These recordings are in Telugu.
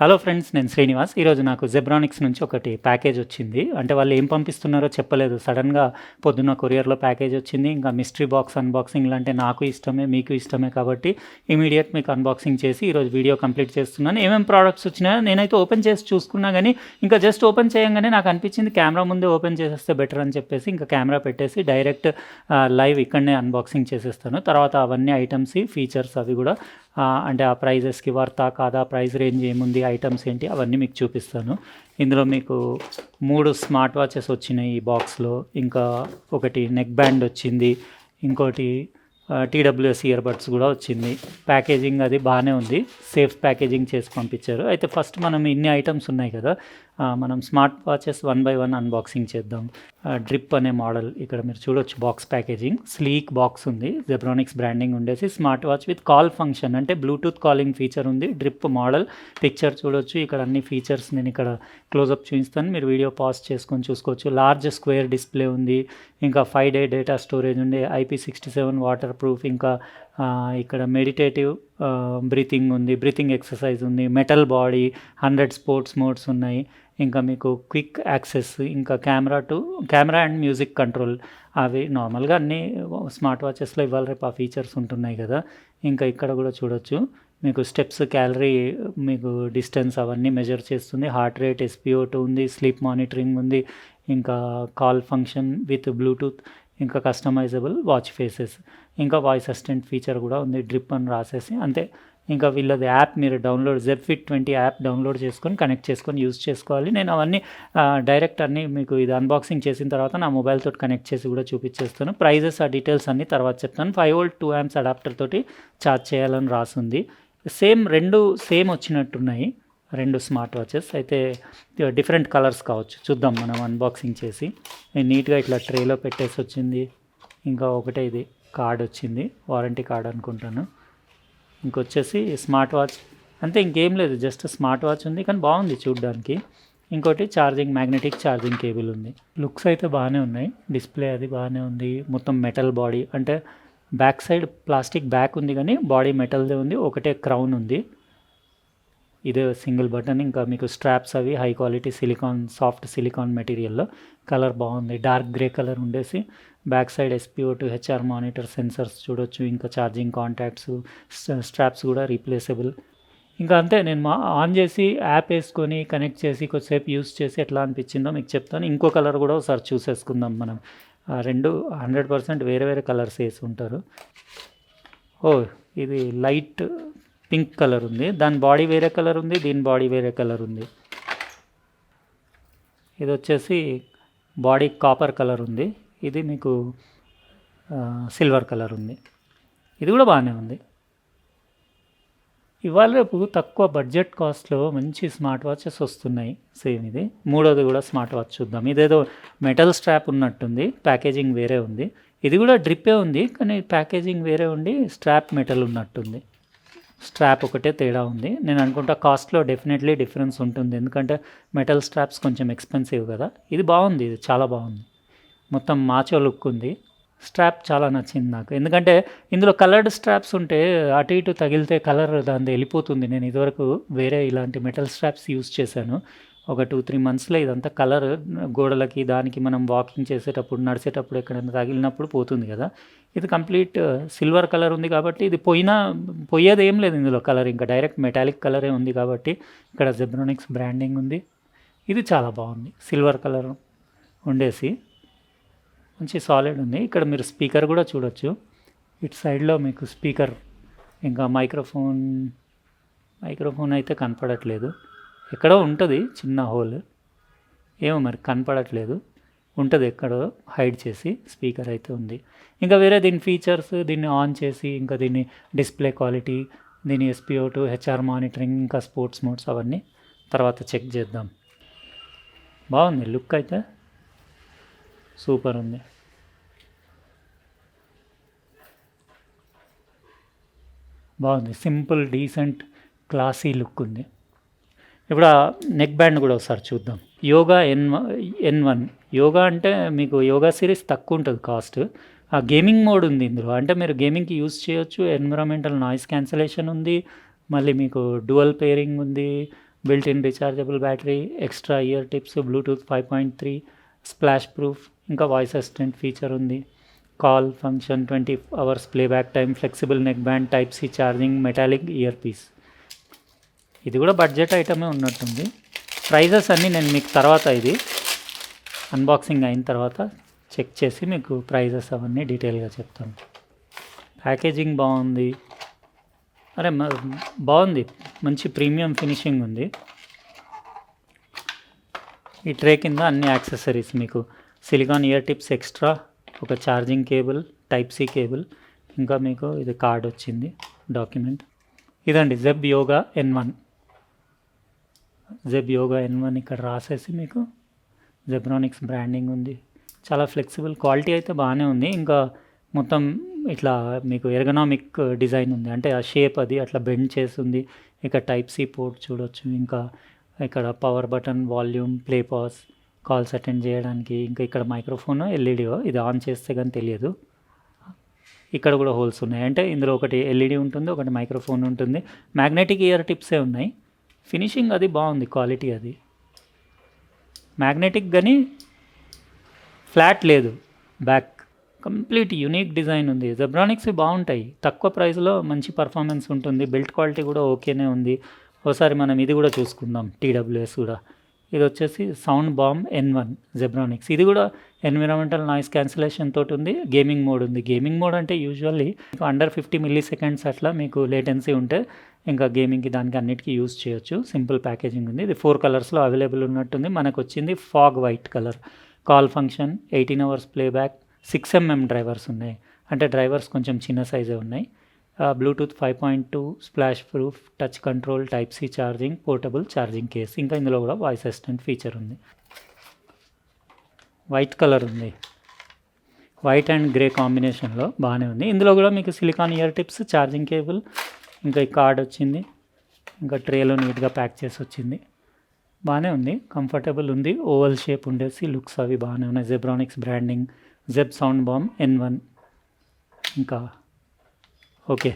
హలో ఫ్రెండ్స్, నేను శ్రీనివాస్. ఈరోజు నాకు జెబ్రానిక్స్ నుంచి ఒకటి ప్యాకేజ్ వచ్చింది. అంటే వాళ్ళు ఏం పంపిస్తున్నారో చెప్పలేదు. సడన్గా పొద్దున్న కొరియర్లో ప్యాకేజ్ వచ్చింది. ఇంకా మిస్టరీ బాక్స్ అన్బాక్సింగ్లు అంటే నాకు ఇష్టమే, మీకు ఇష్టమే కాబట్టి ఇమీడియట్ మీకు అన్బాక్సింగ్ చేసి ఈరోజు వీడియో కంప్లీట్ చేస్తున్నాను. ఏమేమి ప్రోడక్ట్స్ వచ్చినాయో నేనైతే ఓపెన్ చేసి చూసుకున్నా, కానీ ఇంకా జస్ట్ ఓపెన్ చేయగానే నాకు అనిపించింది కెమెరా ముందే ఓపెన్ చేసేస్తే బెటర్ అని చెప్పేసి ఇంకా కెమెరా పెట్టేసి డైరెక్ట్ లైవ్ ఇక్కడనే అన్బాక్సింగ్ చేసేస్తాను. తర్వాత అవన్నీ ఐటమ్స్, ఫీచర్స్ అవి కూడా అంటే ఆ ప్రైజెస్కి వర్తా కాదా, ప్రైస్ రేంజ్ ఏముంది, ఐటమ్స్ ఏంటి అవన్నీ మీకు చూపిస్తాను. ఇందులో మీకు 3 స్మార్ట్ వాచెస్ వచ్చినాయి ఈ బాక్స్లో. ఇంకా ఒకటి నెక్ బ్యాండ్ వచ్చింది, ఇంకోటి TWS ఇయర్బడ్స్ కూడా వచ్చింది. ప్యాకేజింగ్ అది బాగానే ఉంది, సేఫ్ ప్యాకేజింగ్ చేసి పంపించారు. అయితే ఫస్ట్ మనం ఇన్ని ఐటమ్స్ ఉన్నాయి కదా, మనం స్మార్ట్ వాచెస్ 1 బై 1 అన్బాక్సింగ్ చేద్దాం. డ్రిప్ అనే మోడల్ ఇక్కడ మీరు చూడొచ్చు. బాక్స్ ప్యాకేజింగ్ స్లీక్ బాక్స్ ఉంది, జెబ్రానిక్స్ బ్రాండింగ్ ఉండేసి smart watch with call function అంటే బ్లూటూత్ కాలింగ్ ఫీచర్ ఉంది. డ్రిప్ మోడల్ పిక్చర్ చూడొచ్చు. ఇక్కడ అన్ని ఫీచర్స్ నేను ఇక్కడ క్లోజప్ చూపిస్తాను, మీరు వీడియో పాజ్ చేసుకొని చూసుకోవచ్చు. లార్జ్ స్క్వేర్ డిస్ప్లే ఉంది, ఇంకా 5 డే డేటా స్టోరేజ్ ఉంది, IP67 వాటర్ ప్రూఫ్, ఇంకా ఇక్కడ మెడిటేటివ్ బ్రీతింగ్ ఉంది, బ్రీతింగ్ ఎక్సర్సైజ్ ఉంది, మెటల్ బాడీ, 100 స్పోర్ట్స్ మోడ్స్ ఉన్నాయి. ఇంకా మీకు క్విక్ యాక్సెస్, ఇంకా కెమెరా అండ్ మ్యూజిక్ కంట్రోల్. అవి నార్మల్గా అన్నీ స్మార్ట్ వాచెస్లో ఇవాళ రేపు ఆ ఫీచర్స్ ఉంటున్నాయి కదా. ఇంకా ఇక్కడ కూడా చూడొచ్చు, మీకు స్టెప్స్, క్యాలరీ, మీకు డిస్టెన్స్ అవన్నీ మెజర్ చేస్తుంది. హార్ట్ రేట్, SpO2 ఉంది, స్లీప్ మానిటరింగ్ ఉంది, ఇంకా కాల్ ఫంక్షన్ విత్ బ్లూటూత్, ఇంకా కస్టమైజబుల్ వాచ్ ఫేసెస్, ఇంకా వాయిస్ అసిస్టెంట్ ఫీచర్ కూడా ఉంది. డ్రిప్ అని రాసేసి అంతే. ఇంకా వీళ్ళది యాప్ మీరు డౌన్లోడ్, ZFit20 యాప్ డౌన్లోడ్ చేసుకొని కనెక్ట్ చేసుకొని యూజ్ చేసుకోవాలి. నేను అవన్నీ డైరెక్ట్ అన్నీ మీకు ఇది అన్బాక్సింగ్ చేసిన తర్వాత నా మొబైల్ తోటి కనెక్ట్ చేసి కూడా చూపించేస్తాను. ప్రైజెస్, ఆ డీటెయిల్స్ అన్నీ తర్వాత చెప్తాను. 5V 2 amps అడాప్టర్ తోటి ఛార్జ్ చేయాలని రాసుంది. రెండు సేమ్ వచ్చినట్టున్నాయి, 2 స్మార్ట్ వాచెస్. అయితే డిఫరెంట్ కలర్స్ కావచ్చు, చూద్దాం మనం అన్బాక్సింగ్ చేసి. నీట్గా ఇట్లా ట్రేలో పెట్టేసి వచ్చింది. ఇంకా ఒకటే ఇది కార్డ్ వచ్చింది, వారంటీ కార్డ్ అనుకుంటాను. ఇంకొచ్చేసి స్మార్ట్ వాచ్ అంతే, ఇంకేం లేదు, జస్ట్ స్మార్ట్ వాచ్ ఉంది కానీ బాగుంది చూడడానికి. ఇంకోటి ఛార్జింగ్, మ్యాగ్నెటిక్ ఛార్జింగ్ కేబుల్ ఉంది. లుక్స్ అయితే బాగానే ఉన్నాయి, డిస్ప్లే అది బాగానే ఉంది. మొత్తం మెటల్ బాడీ, అంటే బ్యాక్ సైడ్ ప్లాస్టిక్ బ్యాక్ ఉంది కానీ బాడీ మెటల్దే ఉంది. ఒకటే క్రౌన్ ఉంది, ఇదే సింగిల్ బటన్. ఇంకా మీకు స్ట్రాప్స్ అవి high quality silicone, soft silicone మెటీరియల్లో. కలర్ బాగుంది, డార్క్ గ్రే కలర్ ఉండేసి. Back side SpO2 HR monitor sensors చూడొచ్చు. ఇంకా ఛార్జింగ్ కాంటాక్ట్స్, స్ట్రాప్స్ కూడా రీప్లేసబుల్. ఇంకా అంతే. నేను ఆన్ చేసి యాప్ వేసుకొని కనెక్ట్ చేసి కొద్దిసేపు యూస్ చేసి ఎట్లా అనిపించిందో మీకు చెప్తాను. ఇంకో కలర్ కూడా ఒకసారి చూసేసుకుందాం మనం. 100% వేరే వేరే కలర్స్ వేసి ఉంటారు. ఇది లైట్ పింక్ కలర్ ఉంది, దాని బాడీ వేరే కలర్ ఉంది, దీని బాడీ వేరే కలర్ ఉంది. ఇది వచ్చేసి బాడీ కాపర్ కలర్ ఉంది, ఇది మీకు సిల్వర్ కలర్ ఉంది. ఇది కూడా బాగానే ఉంది. ఇవాళ రేపు తక్కువ బడ్జెట్ కాస్ట్లో మంచి స్మార్ట్ వాచెస్ వస్తున్నాయి. సేమ్ ఇది మూడోది కూడా స్మార్ట్ వాచ్ చూద్దాం. ఇదేదో మెటల్ స్ట్రాప్ ఉన్నట్టుంది, ప్యాకేజింగ్ వేరే ఉంది. ఇది కూడా డ్రిప్పే ఉంది కానీ ప్యాకేజింగ్ వేరే ఉండి స్ట్రాప్ మెటల్ ఉన్నట్టుంది. స్ట్రాప్ ఒకటే తేడా ఉంది. నేను అనుకుంటా కాస్ట్లో డెఫినెట్లీ డిఫరెన్స్ ఉంటుంది, ఎందుకంటే మెటల్ స్ట్రాప్స్ కొంచెం ఎక్స్పెన్సివ్ కదా. ఇది బాగుంది, ఇది చాలా బాగుంది, మొత్తం మాచో లుక్ ఉంది. స్ట్రాప్ చాలా నచ్చింది నాకు, ఎందుకంటే ఇందులో కలర్డ్ స్ట్రాప్స్ ఉంటే అటు ఇటు తగిలితే కలర్ దాని వెళ్ళిపోతుంది. నేను ఇదివరకు వేరే ఇలాంటి మెటల్ స్ట్రాప్స్ యూజ్ చేశాను. ఒక 2-3 monthsలో ఇదంతా కలర్ గోడలకి, దానికి మనం వాకింగ్ చేసేటప్పుడు, నడిచేటప్పుడు ఎక్కడైనా తగిలినప్పుడు పోతుంది కదా. ఇది కంప్లీట్ సిల్వర్ కలర్ ఉంది కాబట్టి ఇది పోయేది ఏం లేదు ఇందులో కలర్, ఇంకా డైరెక్ట్ మెటాలిక్ కలరే ఉంది కాబట్టి. ఇక్కడ జెబ్రానిక్స్ బ్రాండింగ్ ఉంది. ఇది చాలా బాగుంది, సిల్వర్ కలర్ ఉండేసి మంచి సాలిడ్ ఉంది. ఇక్కడ మీరు స్పీకర్ కూడా చూడొచ్చు. ఇటు సైడ్లో మీకు స్పీకర్, ఇంకా మైక్రోఫోన్ అయితే కనపడట్లేదు, ఎక్కడో ఉంటుంది చిన్న హోల్, ఏమో మరి కనపడట్లేదు, ఉంటుంది ఎక్కడో హైడ్ చేసి. స్పీకర్ అయితే ఉంది. ఇంకా వేరే దీని ఫీచర్స్, దీన్ని ఆన్ చేసి ఇంకా దీన్ని డిస్ప్లే క్వాలిటీ, దీని SpO2 HR మానిటరింగ్, ఇంకా స్పోర్ట్స్ మోడ్స్ అవన్నీ తర్వాత చెక్ చేద్దాం. బాగుంది, లుక్ అయితే సూపర్ ఉంది. బాగుంది, సింపుల్, డీసెంట్, క్లాసీ లుక్ ఉంది. ఇప్పుడు ఆ నెక్ బ్యాండ్ కూడా ఒకసారి చూద్దాం. యోగా N1. యోగా అంటే మీకు యోగా సిరీస్ తక్కువ ఉంటుంది కాస్ట్. ఆ గేమింగ్ మోడ్ ఉంది ఇందులో, అంటే మీరు గేమింగ్కి యూజ్ చేయొచ్చు. ఎన్విరాన్మెంటల్ నాయిస్ క్యాన్సలేషన్ ఉంది, మళ్ళీ మీకు డ్యువల్ పేరింగ్ ఉంది, built in rechargeable battery, extra ear tips, Bluetooth 5.3, splash proof, ఇంకా వాయిస్ అసిస్టెంట్ ఫీచర్ ఉంది, call function, 20 hours playback time, flexible neck band, type C charging, metallic ear piece. ఇది కూడా బడ్జెట్ ఐటమే ఉన్నట్టుంది. ప్రైజెస్ అన్నీ నేను మీకు తర్వాత ఇది అన్బాక్సింగ్ అయిన తర్వాత చెక్ చేసి మీకు ప్రైజెస్ అవన్నీ డీటెయిల్గా చెప్తాను. ప్యాకేజింగ్ బాగుంది, బాగుంది, మంచి ప్రీమియం ఫినిషింగ్ ఉంది. ఈ ట్రే కింద అన్ని యాక్సెసరీస్ మీకు సిలికాన్ ఇయర్ టిప్స్ ఎక్స్ట్రా, ఒక charging cable, type C cable, ఇంకా మీకు ఇది కార్డ్ వచ్చింది, డాక్యుమెంట్. ఇదండి Jeb yoga N1. Jeb yoga N1 ఇక్కడ రాసేసి మీకు జెబ్రానిక్స్ బ్రాండింగ్ ఉంది. చాలా ఫ్లెక్సిబుల్, క్వాలిటీ అయితే బాగానే ఉంది. ఇంకా మొత్తం ఇట్లా మీకు ఎర్గనామిక్ డిజైన్ ఉంది, అంటే ఆ షేప్ అది అట్లా బెండ్ చేసి ఉంది. ఇక్కడ టైప్ సి పోర్ట్ చూడొచ్చు, ఇంకా ఇక్కడ power button, volume, play pause, calls attend చేయడానికి, ఇంకా ఇక్కడ మైక్రోఫోన్ ఎల్ఈడియో, ఇది ఆన్ చేస్తే కానీ తెలియదు. ఇక్కడ కూడా హోల్స్ ఉన్నాయి, అంటే ఇందులో ఒకటి ఎల్ఈడి ఉంటుంది, ఒకటి మైక్రోఫోన్ ఉంటుంది. మ్యాగ్నెటిక్ ఇయర్ టిప్సే ఉన్నాయి. ఫినిషింగ్ అది బాగుంది, క్వాలిటీ అది మ్యాగ్నెటిక్ కానీ ఫ్లాట్ లేదు. బ్యాక్ కంప్లీట్ యూనిక్ డిజైన్ ఉంది. జెబ్రానిక్స్ బాగుంటాయి, తక్కువ ప్రైస్లో మంచి పర్ఫార్మెన్స్ ఉంటుంది. బిల్ట్ క్వాలిటీ కూడా ఓకేనే ఉంది. ఒకసారి మనం ఇది కూడా చూసుకుందాం, TWS కూడా. ఇది వచ్చేసి సౌండ్ బాంబ్ N1 జెబ్రానిక్స్. ఇది కూడా ఎన్విరాన్మెంటల్ నాయిస్ క్యాన్సిలేషన్ తోటి ఉంది. గేమింగ్ మోడ్ ఉంది. గేమింగ్ మోడ్ అంటే యూజువల్లీ అండర్ 50 milliseconds అట్లా మీకు లేటెన్సీ ఉంటే ఇంకా గేమింగ్కి దానికి అన్నిటికీ యూజ్ చేయొచ్చు. సింపుల్ ప్యాకేజింగ్ ఉంది. ఇది 4 కలర్స్లో అవైలబుల్ ఉన్నట్టుంది. మనకు వచ్చింది fog white colour. Call function, 18 hours playback, 6mm drivers ఉన్నాయి, అంటే డ్రైవర్స్ కొంచెం చిన్న సైజే ఉన్నాయి. Bluetooth 5.2, splash proof, touch control, type C charging, portable charging case, ఇంకా ఇందులో కూడా వాయిస్ అసిస్టెంట్ ఫీచర్ ఉంది. వైట్ కలర్ ఉంది, వైట్ అండ్ గ్రే కాంబినేషన్లో బాగానే ఉంది. ఇందులో కూడా మీకు silicone ear tips, charging cable, ఇంకా ఈ కార్డ్ వచ్చింది, ఇంకా ట్రేలో నీట్గా ప్యాక్ చేసి వచ్చింది. బాగానే ఉంది, కంఫర్టబుల్ ఉంది. ఓవల్ షేప్ ఉండేసి లుక్స్ అవి బాగానే ఉన్నాయి. Zebronics branding, Jeb sound bomb N1. ఇంకా ఓకే,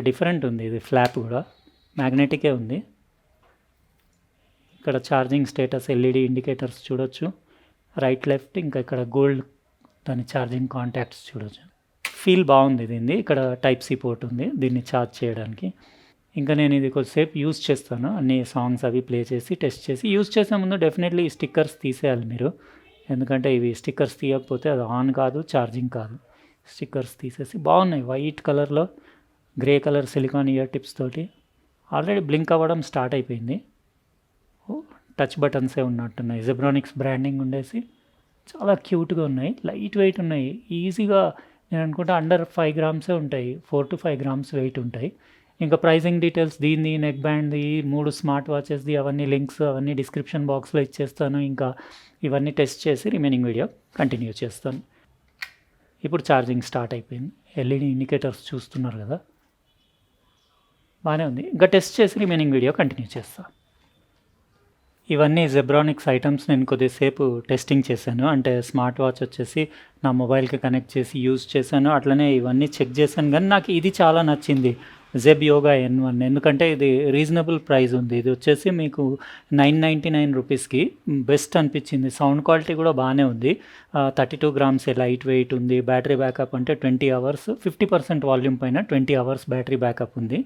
డిఫరెంట్ ఉంది. ఇది ఫ్లాప్ కూడా మ్యాగ్నెటికే ఉంది. ఇక్కడ ఛార్జింగ్ స్టేటస్, ఎల్ఈడి ఇండికేటర్స్ చూడొచ్చు, రైట్ లెఫ్ట్, ఇంకా ఇక్కడ గోల్డ్ దాని ఛార్జింగ్ కాంటాక్ట్స్ చూడొచ్చు. ఫీల్ బాగుంది దీన్ని. ఇక్కడ టైప్ సి పోర్ట్ ఉంది దీన్ని ఛార్జ్ చేయడానికి. ఇంకా నేను ఇది కొద్దిసేపు యూజ్ చేస్తాను, అన్ని సాంగ్స్ అవి ప్లే చేసి టెస్ట్ చేసి. యూజ్ చేసే ముందు డెఫినెట్లీ ఈ స్టిక్కర్స్ తీసేయాలి మీరు, ఎందుకంటే ఇవి స్టిక్కర్స్ తీయకపోతే అది ఆన్ కాదు, ఛార్జింగ్ కాదు. స్టిక్కర్స్ తీసేసి బాగున్నాయి. వైట్ కలర్లో grey colour silicon ear tips తోటి ఆల్రెడీ బ్లింక్ అవ్వడం స్టార్ట్ అయిపోయింది. టచ్ బటన్సే ఉన్నట్టున్నాయి. జెబ్రానిక్స్ బ్రాండింగ్ ఉండేసి చాలా క్యూట్గా ఉన్నాయి, లైట్ వెయిట్ ఉన్నాయి. ఈజీగా నేను అనుకుంటా అండర్ 5 grams ఉంటాయి, 4 to 5 grams వెయిట్ ఉంటాయి. ఇంకా ప్రైజింగ్ డీటెయిల్స్, దీన్ని, నెక్ బ్యాండ్ది, 3 స్మార్ట్ వాచెస్ది, అవన్నీ లింక్స్ అవన్నీ డిస్క్రిప్షన్ బాక్స్లో ఇచ్చేస్తాను. ఇంకా ఇవన్నీ టెస్ట్ చేసి రిమైనింగ్ వీడియో కంటిన్యూ చేస్తాను. ఇప్పుడు ఛార్జింగ్ స్టార్ట్ అయిపోయింది. ఎల్ఈడి ఇండికేటర్స్ చూస్తున్నారు కదా, బాగానే ఉంది. ఇంకా టెస్ట్ చేసి రిమైనింగ్ వీడియో కంటిన్యూ చేస్తాను. ఇవన్నీ జెబ్రానిక్స్ ఐటమ్స్ నేను కొద్దిసేపు టెస్టింగ్ చేశాను, అంటే స్మార్ట్ వాచ్ వచ్చేసి నా మొబైల్కి కనెక్ట్ చేసి యూజ్ చేశాను. అట్లనే ఇవన్నీ చెక్ చేశాను, కానీ నాకు ఇది చాలా నచ్చింది, జెబ్ యోగా N1. ఎందుకంటే ఇది రీజనబుల్ ప్రైస్ ఉంది. ఇది వచ్చేసి మీకు 999 రూపీస్కి బెస్ట్ అనిపించింది. సౌండ్ క్వాలిటీ కూడా బాగానే ఉంది. 32 grams లైట్ వెయిట్ ఉంది. బ్యాటరీ బ్యాకప్ అంటే 20 hours, 50% వాల్యూమ్ పైన 20 hours బ్యాటరీ బ్యాకప్ ఉంది,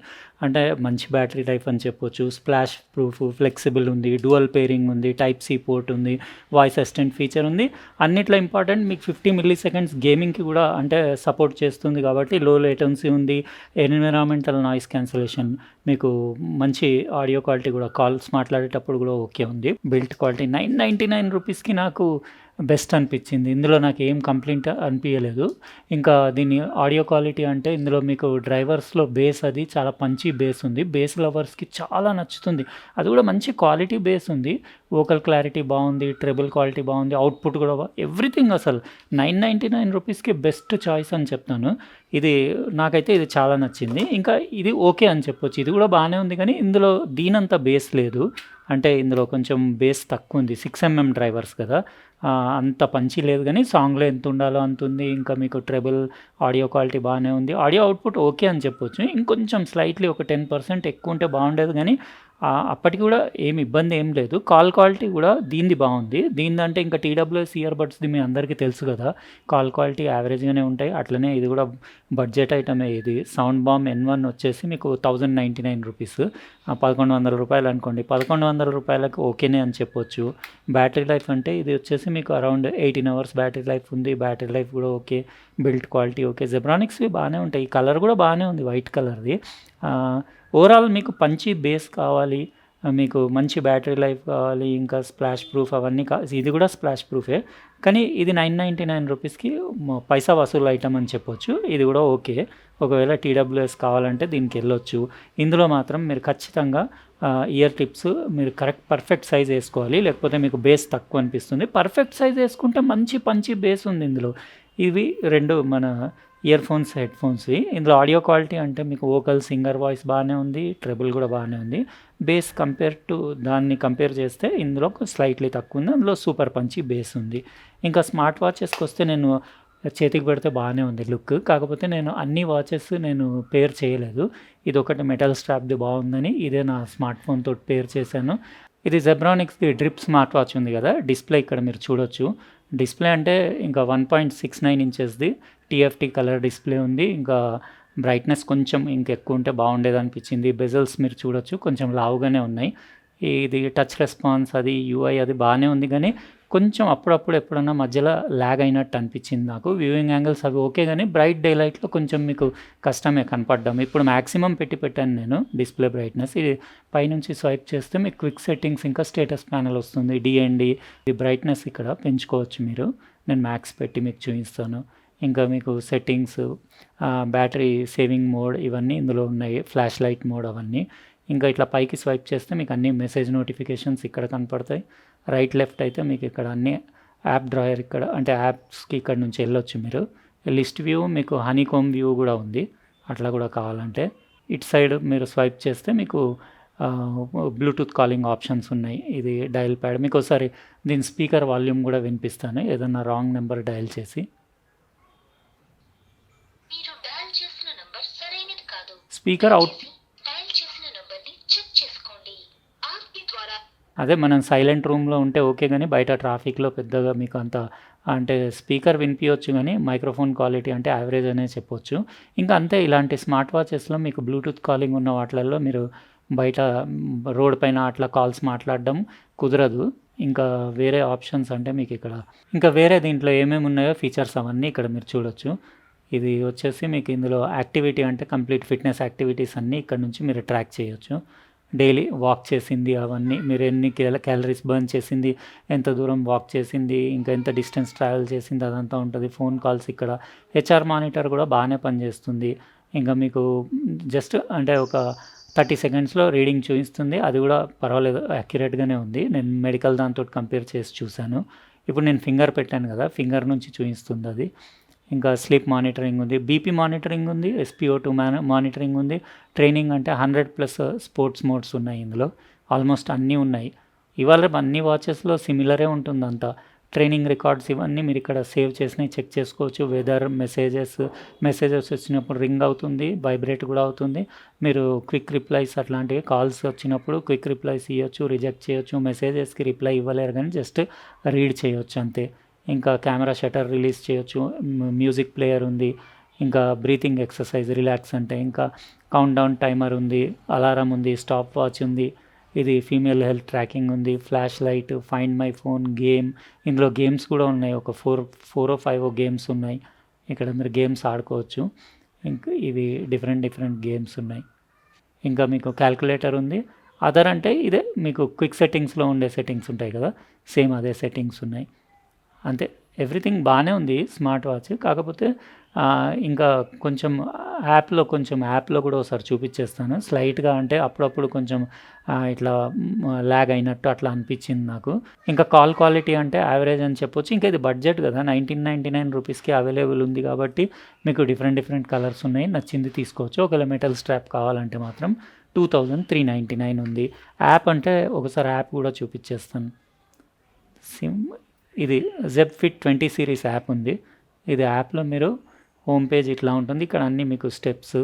అంటే మంచి బ్యాటరీ లైఫ్ అని చెప్పొచ్చు. స్ప్లాష్ ప్రూఫ్, ఫ్లెక్సిబుల్ ఉంది, డ్యువల్ పేరింగ్ ఉంది, టైప్ సి పోర్ట్ ఉంది, వాయిస్ అసిస్టెంట్ ఫీచర్ ఉంది. అన్నిట్లో ఇంపార్టెంట్ మీకు 50 milliseconds గేమింగ్కి కూడా అంటే సపోర్ట్ చేస్తుంది కాబట్టి లో లేటెన్సీ ఉంది. ఎన్విరాన్మెంటల్ నాయిస్ క్యాన్సిలేషన్, మీకు మంచి ఆడియో క్వాలిటీ కూడా, కాల్స్ మాట్లాడేటప్పుడు కూడా ఓకే ఉంది. బిల్ట్ క్వాలిటీ 999 రూపీస్కి నాకు బెస్ట్ అనిపించింది. ఇందులో నాకు ఏం కంప్లైంట్ అనిపించలేదు. ఇంకా దీని ఆడియో క్వాలిటీ అంటే ఇందులో మీకు డ్రైవర్స్లో బేస్ అది చాలా మంచి బేస్ ఉంది. బేస్ లవర్స్కి చాలా నచ్చుతుంది. అది కూడా మంచి క్వాలిటీ బేస్ ఉంది. వోకల్ క్లారిటీ బాగుంది, ట్రెబుల్ క్వాలిటీ బాగుంది, అవుట్పుట్ కూడా ఎవ్రీథింగ్. అసలు 999 రూపీస్కి బెస్ట్ చాయిస్ అని చెప్తాను. ఇది నాకైతే ఇది చాలా నచ్చింది. ఇంకా ఇది ఓకే అని చెప్పొచ్చు. ఇది కూడా బాగానే ఉంది, కానీ ఇందులో దీనంత బేస్ లేదు, అంటే ఇందులో కొంచెం బేస్ తక్కువ ఉంది. 6mm డ్రైవర్స్ కదా, అంత పంచి లేదు, కానీ సాంగ్లో ఎంత ఉండాలో అంత ఉంది. ఇంకా మీకు ట్రెబుల్ ఆడియో క్వాలిటీ బాగానే ఉంది. ఆడియో అవుట్పుట్ ఓకే అని చెప్పొచ్చు. ఇంకొంచెం స్లైట్లీ ఒక 10% ఎక్కువ ఉంటే బాగుండేది, కానీ అప్పటికి కూడా ఏమి ఇబ్బంది ఏం లేదు. కాల్ క్వాలిటీ కూడా దీనిది బాగుంది. దీనిదంటే ఇంకా టీడబ్ల్యూఎస్ ఇయర్బడ్స్ది మీ అందరికీ తెలుసు కదా, కాల్ క్వాలిటీ యావరేజ్గానే ఉంటాయి. అట్లనే ఇది కూడా బడ్జెట్ ఐటమే. ఇది సౌండ్ బామ్ N1 వచ్చేసి మీకు 1099 రూపీస్, 1100 రూపాయలు అనుకోండి. 1100 రూపాయలకు ఓకేనే అని చెప్పొచ్చు. బ్యాటరీ లైఫ్ అంటే ఇది వచ్చేసి మీకు అరౌండ్ 18 అవర్స్ బ్యాటరీ లైఫ్ ఉంది. బ్యాటరీ లైఫ్ కూడా ఓకే, బిల్డ్ క్వాలిటీ ఓకే. జెబ్రానిక్స్వి బాగానే ఉంటాయి. ఈ కలర్ కూడా బాగానే ఉంది, వైట్ కలర్ది. ఓవరాల్ మీకు పంచి బేస్ కావాలి, మీకు మంచి బ్యాటరీ లైఫ్ కావాలి, ఇంకా స్ప్లాష్ ప్రూఫ్ అవన్నీ ఇది కూడా స్ప్లాష్ ప్రూఫే, కానీ ఇది 999 రూపీస్కి పైసా వసూలు ఐటమ్ అని చెప్పొచ్చు. ఇది కూడా ఓకే. ఒకవేళ టీడబ్ల్యూఎస్ కావాలంటే దీనికి వెళ్ళొచ్చు. ఇందులో మాత్రం మీరు ఖచ్చితంగా ఇయర్ టిప్స్ మీరు పర్ఫెక్ట్ సైజ్ వేసుకోవాలి, లేకపోతే మీకు బేస్ తక్కువ అనిపిస్తుంది. పర్ఫెక్ట్ సైజ్ వేసుకుంటే మంచి పంచి బేస్ ఉంది ఇందులో. ఇవి రెండు మన ఇయర్ ఫోన్స్, హెడ్ ఫోన్స్వి. ఇందులో ఆడియో క్వాలిటీ అంటే మీకు వోకల్, సింగర్ వాయిస్ బాగానే ఉంది, ట్రెబుల్ కూడా బాగానే ఉంది. బేస్ దాన్ని కంపేర్ చేస్తే ఇందులో స్లైట్లీ తక్కువ ఉంది. అందులో సూపర్ పంచి బేస్ ఉంది. ఇంకా స్మార్ట్ వాచెస్కి వస్తే నేను చేతికి పెడితే బాగానే ఉంది లుక్. కాకపోతే నేను అన్ని వాచెస్ పేర్ చేయలేదు. ఇది ఒకటి మెటల్ స్ట్రాప్ది బాగుందని ఇదే నా స్మార్ట్ ఫోన్ తోటి పేర్ చేశాను. ఇది జెబ్రానిక్స్ది డ్రిప్ స్మార్ట్ వాచ్ ఉంది కదా, డిస్ప్లే ఇక్కడ మీరు చూడొచ్చు. డిస్ప్లే అంటే ఇంకా 1.69 ఇంచెస్ది TFT కలర్ డిస్ప్లే ఉంది. ఇంకా బ్రైట్నెస్ కొంచెం ఇంకెక్కువ ఉంటే బాగుండేది అనిపించింది. బెజల్స్ మీరు చూడొచ్చు, కొంచెం లావుగానే ఉన్నాయి. ఇది టచ్ రెస్పాన్స్ అది UI అది బాగానే ఉంది, కానీ కొంచెం అప్పుడప్పుడు ఎప్పుడన్నా మధ్యలో ల్యాగ్ అయినట్టు అనిపించింది నాకు. వ్యూయింగ్ యాంగిల్స్ అవి ఓకే, కానీ బ్రైట్ డే లైట్లో కొంచెం మీకు కష్టమే కనపడ్డాం. ఇప్పుడు మ్యాక్సిమం పెట్టాను నేను డిస్ప్లే బ్రైట్నెస్. ఇది పైనుంచి స్వైప్ చేస్తే మీకు క్విక్ సెట్టింగ్స్ ఇంకా స్టేటస్ ప్యానల్ వస్తుంది. DND ఇది బ్రైట్నెస్ ఇక్కడ పెంచుకోవచ్చు మీరు. నేను మ్యాక్స్ పెట్టి మీకు చూపిస్తాను. ఇంకా మీకు సెట్టింగ్స్, బ్యాటరీ సేవింగ్ మోడ్ ఇవన్నీ ఇందులో ఉన్నాయి, ఫ్లాష్ లైట్ మోడ్ అవన్నీ. ఇంకా ఇట్లా పైకి స్వైప్ చేస్తే మీకు అన్ని మెసేజ్ నోటిఫికేషన్స్ ఇక్కడ కనపడతాయి. రైట్ లెఫ్ట్ అయితే మీకు ఇక్కడ అన్ని యాప్ డ్రాయర్ ఇక్కడ, అంటే యాప్స్కి ఇక్కడ నుంచి వెళ్ళొచ్చు మీరు. లిస్ట్ వ్యూ, మీకు హనీకోమ్ వ్యూ కూడా ఉంది, అట్లా కూడా కావాలంటే. ఇటు సైడ్ మీరు స్వైప్ చేస్తే మీకు బ్లూటూత్ కాలింగ్ ఆప్షన్స్ ఉన్నాయి. ఇది డయల్ ప్యాడ్. మీకు ఒకసారి దీని స్పీకర్ వాల్యూమ్ కూడా వినిపిస్తాను, ఏదన్నా రాంగ్ నెంబర్ డయల్ చేసి. స్పీకర్ అవుట్ అదే మనం సైలెంట్ రూమ్లో ఉంటే ఓకే, కానీ బయట ట్రాఫిక్లో పెద్దగా మీకు అంత అంటే స్పీకర్ వినిపించవచ్చు, కానీ మైక్రోఫోన్ క్వాలిటీ అంటే యావరేజ్ అనే చెప్పొచ్చు. ఇంకా అంతే, ఇలాంటి స్మార్ట్ వాచెస్లో మీకు బ్లూటూత్ కాలింగ్ ఉన్న వాటిల్లో మీరు బయట రోడ్ పైన అట్లా కాల్స్ మాట్లాడడం కుదరదు. ఇంకా వేరే ఆప్షన్స్ అంటే మీకు ఇక్కడ ఇంకా వేరే దీంట్లో ఏమేమి ఉన్నాయో ఫీచర్స్ అవన్నీ ఇక్కడ మీరు చూడొచ్చు. ఇది వచ్చేసి మీకు ఇందులో యాక్టివిటీ అంటే కంప్లీట్ ఫిట్నెస్ యాక్టివిటీస్ అన్నీ ఇక్కడ నుంచి మీరు ట్రాక్ చేయొచ్చు. డైలీ వాక్ చేసింది అవన్నీ, మీరు ఎన్ని క్యాలరీస్ బర్న్ చేసింది, ఎంత దూరం వాక్ చేసింది, ఇంకా ఎంత డిస్టెన్స్ ట్రావెల్ చేసింది, అదంతా ఉంటుంది. ఫోన్ కాల్స్ ఇక్కడ. HR మానిటర్ కూడా బాగానే పనిచేస్తుంది. ఇంకా మీకు జస్ట్ అంటే ఒక 30 సెకండ్స్లో రీడింగ్ చూపిస్తుంది. అది కూడా పర్వాలేదు, యాక్యురేట్గానే ఉంది. నేను మెడికల్ దాంతో కంపేర్ చేసి చూశాను. ఇప్పుడు నేను ఫింగర్ పెట్టాను కదా, ఫింగర్ నుంచి చూపిస్తుంది అది. ఇంకా స్లీప్ మానిటరింగ్ ఉంది, BP మానిటరింగ్ ఉంది, SpO2 మానిటరింగ్ ఉంది. ట్రైనింగ్ అంటే 100+ స్పోర్ట్స్ మోడ్స్ ఉన్నాయి ఇందులో. ఆల్మోస్ట్ అన్నీ ఉన్నాయి. ఇవాళ అన్ని వాచెస్లో సిమిలరే ఉంటుంది అంతా. ట్రైనింగ్ రికార్డ్స్ ఇవన్నీ మీరు ఇక్కడ సేవ్ చేసినవి చెక్ చేసుకోవచ్చు. వెదర్, మెసేజెస్ వచ్చినప్పుడు రింగ్ అవుతుంది, వైబ్రేట్ కూడా అవుతుంది. మీరు క్విక్ రిప్లైస్ అట్లాంటివి, కాల్స్ వచ్చినప్పుడు క్విక్ రిప్లైస్ ఇవ్వచ్చు, రిజెక్ట్ చేయొచ్చు. మెసేజెస్కి రిప్లై ఇవ్వలేరు కానీ జస్ట్ రీడ్ చేయొచ్చు అంతే. ఇంకా కెమెరా షటర్ రిలీజ్ చేయొచ్చు. మ్యూజిక్ ప్లేయర్ ఉంది. ఇంకా బ్రీతింగ్ ఎక్సర్సైజ్, రిలాక్స్ అంటే. ఇంకా కౌంట్ డౌన్ టైమర్ ఉంది, అలారం ఉంది, స్టాప్ వాచ్ ఉంది. ఇది ఫీమేల్ హెల్త్ ట్రాకింగ్ ఉంది, flash light, find my phone, game. ఇందులో గేమ్స్ కూడా ఉన్నాయి, ఒక 4 or 5 గేమ్స్ ఉన్నాయి. ఇక్కడ మీరు గేమ్స్ ఆడుకోవచ్చు. ఇంకా ఇవి డిఫరెంట్ గేమ్స్ ఉన్నాయి. ఇంకా మీకు క్యాల్కులేటర్ ఉంది. అదర్ అంటే ఇదే మీకు క్విక్ సెట్టింగ్స్లో ఉండే సెట్టింగ్స్ ఉంటాయి కదా, సేమ్ అదే సెట్టింగ్స్ ఉన్నాయి అంతే. ఎవ్రీథింగ్ బాగానే ఉంది స్మార్ట్ వాచ్. కాకపోతే ఇంకా కొంచెం యాప్లో కూడా ఒకసారి చూపించేస్తాను స్లైట్గా. అంటే అప్పుడప్పుడు కొంచెం ఇట్లా ల్యాగ్ అయినట్టు అట్లా అనిపించింది నాకు. ఇంకా కాల్ క్వాలిటీ అంటే యావరేజ్ అని చెప్పొచ్చు. ఇంకా ఇది బడ్జెట్ కదా, 1999 రూపీస్కి అవైలబుల్ ఉంది కాబట్టి మీకు డిఫరెంట్ కలర్స్ ఉన్నాయి, నచ్చింది తీసుకోవచ్చు. ఒకవేళ మెటల్ స్ట్రాప్ కావాలంటే మాత్రం 2399 ఉంది. యాప్ అంటే ఒకసారి యాప్ కూడా చూపించేస్తాను. ఇది Zeb Fit 20 సిరీస్ యాప్ ఉంది. ఇది యాప్లో మీరు హోమ్ పేజ్ ఇట్లా ఉంటుంది. ఇక్కడ అన్నీ మీకు స్టెప్స్,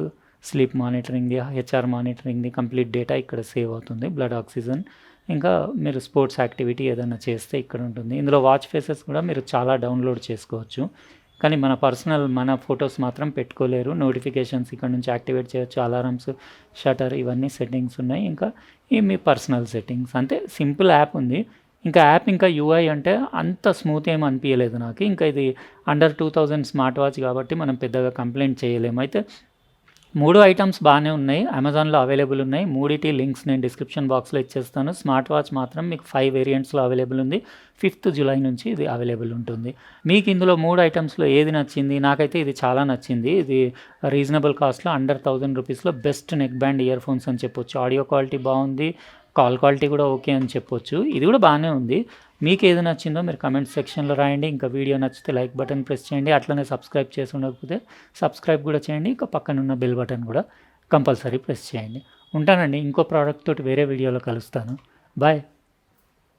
స్లీప్ మానిటరింగ్ది, హెచ్ఆర్ మానిటరింగ్ది కంప్లీట్ డేటా ఇక్కడ సేవ్ అవుతుంది. బ్లడ్ ఆక్సిజన్, ఇంకా మీరు స్పోర్ట్స్ యాక్టివిటీ ఏదైనా చేస్తే ఇక్కడ ఉంటుంది. ఇందులో వాచ్ ఫేసెస్ కూడా మీరు చాలా డౌన్లోడ్ చేసుకోవచ్చు, కానీ మన ఫొటోస్ మాత్రం పెట్టుకోలేరు. నోటిఫికేషన్స్ ఇక్కడ నుంచి యాక్టివేట్ చేయొచ్చు, అలారమ్స్, షటర్, ఇవన్నీ సెట్టింగ్స్ ఉన్నాయి. ఇంకా ఈ మీ పర్సనల్ సెట్టింగ్స్ అంతే. సింపుల్ యాప్ ఉంది. ఇంకా యాప్ ఇంకా యూఐ అంటే అంత స్మూత్ ఏం అనిపించలేదు నాకు. ఇంకా ఇది అండర్ 2000 స్మార్ట్ వాచ్ కాబట్టి మనం పెద్దగా కంప్లైంట్ చేయలేము. అయితే 3 ఐటమ్స్ బాగానే ఉన్నాయి, అమెజాన్లో అవైలబుల్ ఉన్నాయి. మూడిటి లింక్స్ నేను డిస్క్రిప్షన్ బాక్స్లో ఇచ్చేస్తాను. స్మార్ట్ వాచ్ మాత్రం మీకు 5 వేరియంట్స్లో అవైలబుల్ ఉంది. 5th జూలై నుంచి ఇది అవైలబుల్ ఉంటుంది. మీకు ఇందులో 3 ఐటమ్స్లో ఏది నచ్చింది? నాకైతే ఇది చాలా నచ్చింది. ఇది రీజనబుల్ కాస్ట్లో అండర్ 1000 రూపీస్లో best neck band ear phones అని చెప్పొచ్చు. ఆడియో క్వాలిటీ బాగుంది, కాల్ క్వాలిటీ కూడా ఓకే అని చెప్పొచ్చు. ఇది కూడా బాగానే ఉంది. మీకు ఏది నచ్చిందో మీరు కమెంట్ సెక్షన్లో రాయండి. ఇంకా వీడియో నచ్చితే లైక్ బటన్ ప్రెస్ చేయండి. అట్లనే సబ్స్క్రైబ్ చేసి ఉండకపోతే సబ్స్క్రైబ్ కూడా చేయండి. ఇంకా పక్కనున్న బెల్ బటన్ కూడా కంపల్సరీ ప్రెస్ చేయండి. ఉంటానండి. ఇంకో ప్రోడక్ట్ తోటి వేరే వీడియోలో కలుస్తాను. బాయ్.